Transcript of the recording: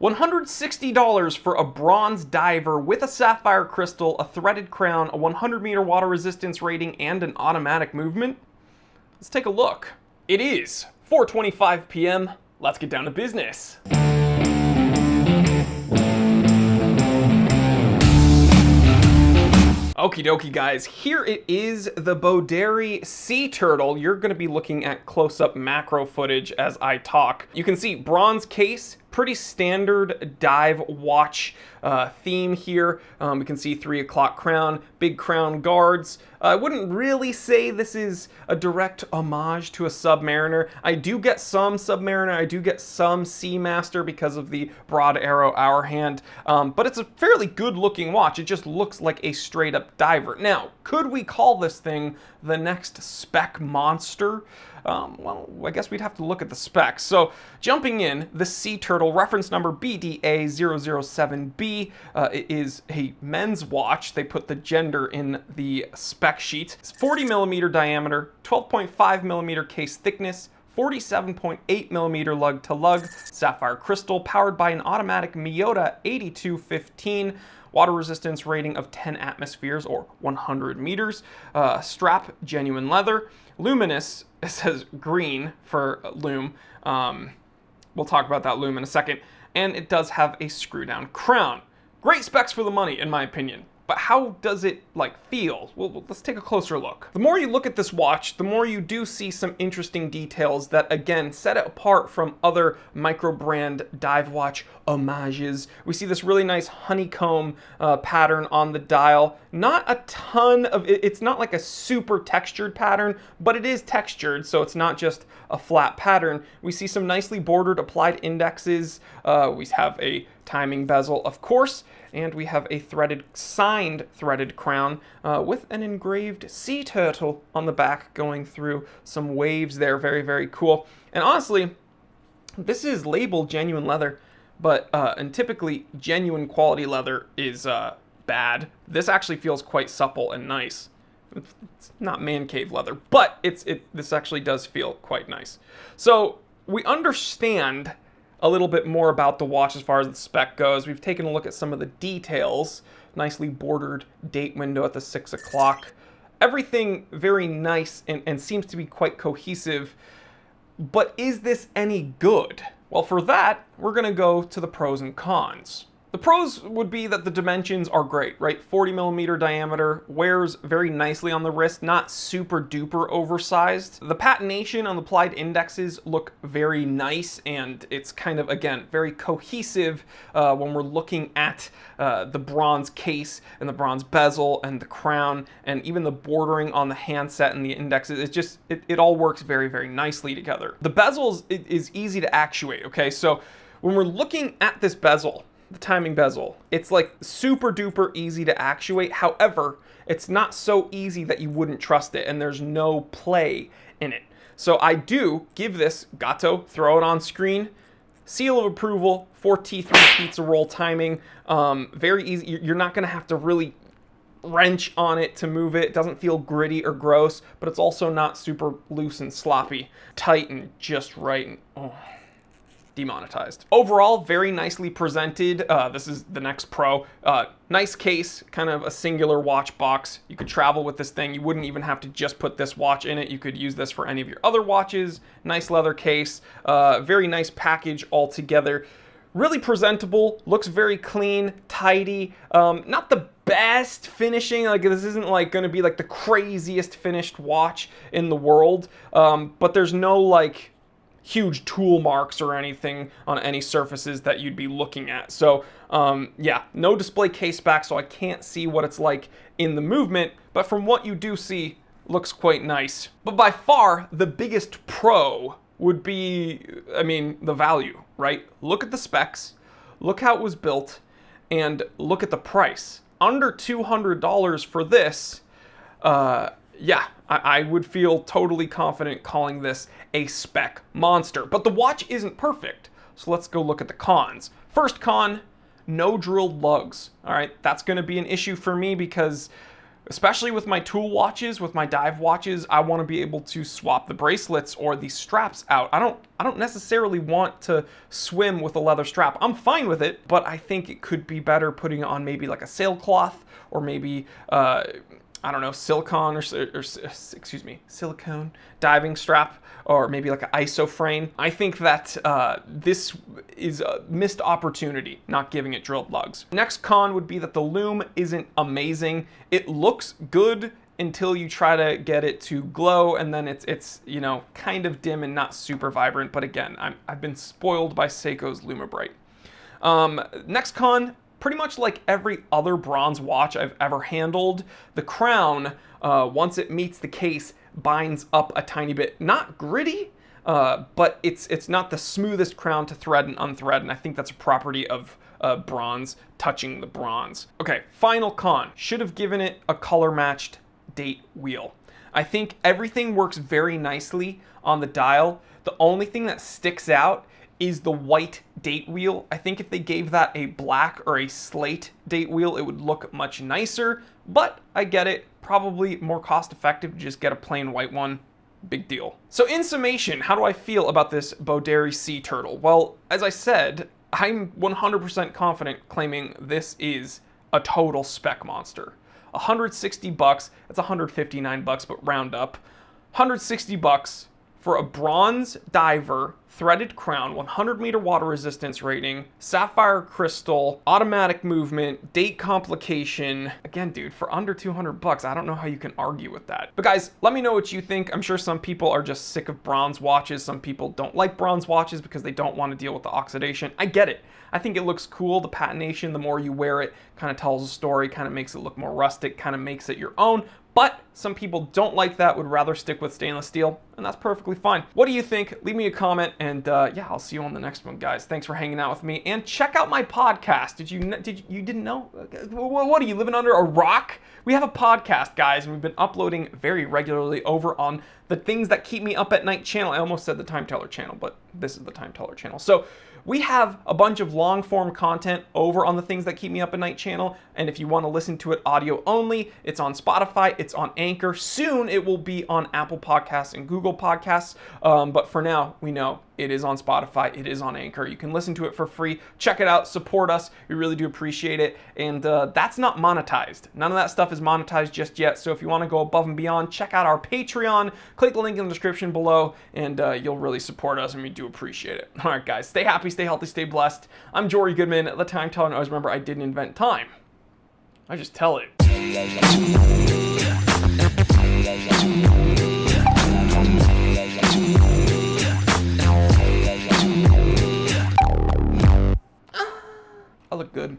$160 for a bronze diver with a sapphire crystal, a threaded crown, a 100-meter water resistance rating, and an automatic movement? Let's take a look. It is 4:25 p.m. Let's get down to business. Okie dokie guys, here it is, the Boderry SeaTurtle. You're going to be looking at close-up macro footage as I talk. You can see bronze case, pretty standard dive watch theme here. We can see 3 o'clock crown, big crown guards. I wouldn't really say this is a direct homage to a Submariner. I do get some Submariner, I do get some Seamaster because of the broad arrow hour hand, but it's a fairly good looking watch. It just looks like a straight up diver. Now, could we call this thing the next SPEC monster? Well, I guess we'd have to look at the specs. So, jumping in, the SeaTurtle, reference number BDA007B, it is a men's watch. They put the gender in the spec sheet. It's 40 millimeter diameter, 12.5 millimeter case thickness, 47.8 millimeter lug to lug, sapphire crystal, powered by an automatic Miyota 8215. Water resistance rating of 10 atmospheres or 100 meters. Strap, genuine leather. Luminous, it says green for LUME. We'll talk about that LUME in a second. And it does have a screw down crown. Great specs for the money, in my opinion. But how does it feel? Well, let's take a closer look. The more you look at this watch, the more you do see some interesting details that, again, set it apart from other Microbrand dive watch homages. We see this really nice honeycomb pattern on the dial. Not a ton of, it's not like a super textured pattern, but it is textured, so it's not just a flat pattern. We see some nicely bordered applied indexes. We have a timing bezel, of course, and we have a signed threaded crown with an engraved SeaTurtle on the back going through some waves there. Very, very cool. And honestly, this is labeled genuine leather, but and typically genuine quality leather is bad. This actually feels quite supple and nice. It's not man cave leather, but this actually does feel quite nice. So we understand a little bit more about the watch as far as the spec goes. We've taken a look at some of the details. Nicely bordered date window at the 6 o'clock. Everything very nice and seems to be quite cohesive. But is this any good? Well, for that, we're gonna go to the pros and cons. The pros would be that the dimensions are great, right? 40 millimeter diameter, wears very nicely on the wrist, not super duper oversized. The patination on the applied indexes look very nice, and it's kind of, again, very cohesive when we're looking at the bronze case and the bronze bezel and the crown and even the bordering on the handset and the indexes. It all works very, very nicely together. The bezel is easy to actuate, okay? So when we're looking at this bezel, the timing bezel, it's like super duper easy to actuate. However, it's not so easy that you wouldn't trust it, and there's no play in it. So I do give this, Gato, throw it on screen, seal of approval, 4T3 pizza roll timing, very easy. You're not gonna have to really wrench on it to move it. It doesn't feel gritty or gross, but it's also not super loose and sloppy. Tight and just right, and oh, demonetized. Overall, very nicely presented. This is the next pro. Nice case, kind of a singular watch box. You could travel with this thing. You wouldn't even have to just put this watch in it. You could use this for any of your other watches. Nice leather case. Very nice package altogether. Really presentable, looks very clean, tidy. Not the best finishing, this isn't gonna be the craziest finished watch in the world, but there's no huge tool marks or anything on any surfaces that you'd be looking at. So yeah, no display case back, so I can't see what it's like in the movement, but from what you do see, looks quite nice. But by far, the biggest pro would be, the value, right? Look at the specs, look how it was built, and look at the price. Under $200 for this, yeah, I would feel totally confident calling this a spec monster. But the watch isn't perfect, so let's go look at the cons. First con, no drilled lugs. All right, that's going to be an issue for me because Especially with my tool watches, with my dive watches, I want to be able to swap the bracelets or the straps out. I don't necessarily want to swim with a leather strap. I'm fine with it, but I think it could be better putting it on maybe like a sailcloth or maybe I don't know, silicone silicone diving strap, or maybe like an ISO frame. I think that this is a missed opportunity, not giving it drilled lugs. Next con would be that the LUME isn't amazing. It looks good until you try to get it to glow, and then it's you know, kind of dim and not super vibrant. But again, I've been spoiled by Seiko's LUME. Next con, pretty much like every other bronze watch I've ever handled, the crown, once it meets the case, binds up a tiny bit. Not gritty, but it's not the smoothest crown to thread and unthread, and I think that's a property of bronze touching the bronze. Okay, final con. Should have given it a color-matched date wheel. I think everything works very nicely on the dial. The only thing that sticks out is the white date wheel. I think if they gave that a black or a slate date wheel, it would look much nicer, but I get it. Probably more cost effective to just get a plain white one. Big deal. So in summation, how do I feel about this Boderry SeaTurtle? Well, as I said, I'm 100% confident claiming this is a total spec monster. 160 bucks, that's 159 bucks, but round up. 160 bucks for a bronze diver, threaded crown, 100 meter water resistance rating, sapphire crystal, automatic movement, date complication. Again, dude, for under 200 bucks, I don't know how you can argue with that. But guys, let me know what you think. I'm sure some people are just sick of bronze watches. Some people don't like bronze watches because they don't want to deal with the oxidation. I get it. I think it looks cool. The patination, the more you wear it, kind of tells a story, kind of makes it look more rustic, kind of makes it your own. But some people don't like that, would rather stick with stainless steel, and that's perfectly fine. What do you think? Leave me a comment, and yeah, I'll see you on the next one, guys. Thanks for hanging out with me, and check out my podcast. You didn't know? What are you, living under a rock? We have a podcast, guys, and we've been uploading very regularly over on the Things That Keep Me Up at Night channel. I almost said the Time Teller channel, but this is the Time Teller channel. So we have a bunch of long form content over on the Things That Keep Me Up at Night channel, and if you want to listen to it audio only, it's on Spotify, it's on Anchor. Soon it will be on Apple Podcasts and Google Podcasts, but for now, we know it is on Spotify, it is on Anchor. You can listen to it for free. Check it out, support us. We really do appreciate it, and that's not monetized. None of that stuff is monetized just yet, so if you want to go above and beyond, check out our Patreon. Click the link in the description below, and you'll really support us, and we do appreciate it. All right, guys, stay happy, stay healthy, stay blessed. I'm Jory Goodman, the Time Teller, and always remember, I didn't invent time. I just tell it. I look good.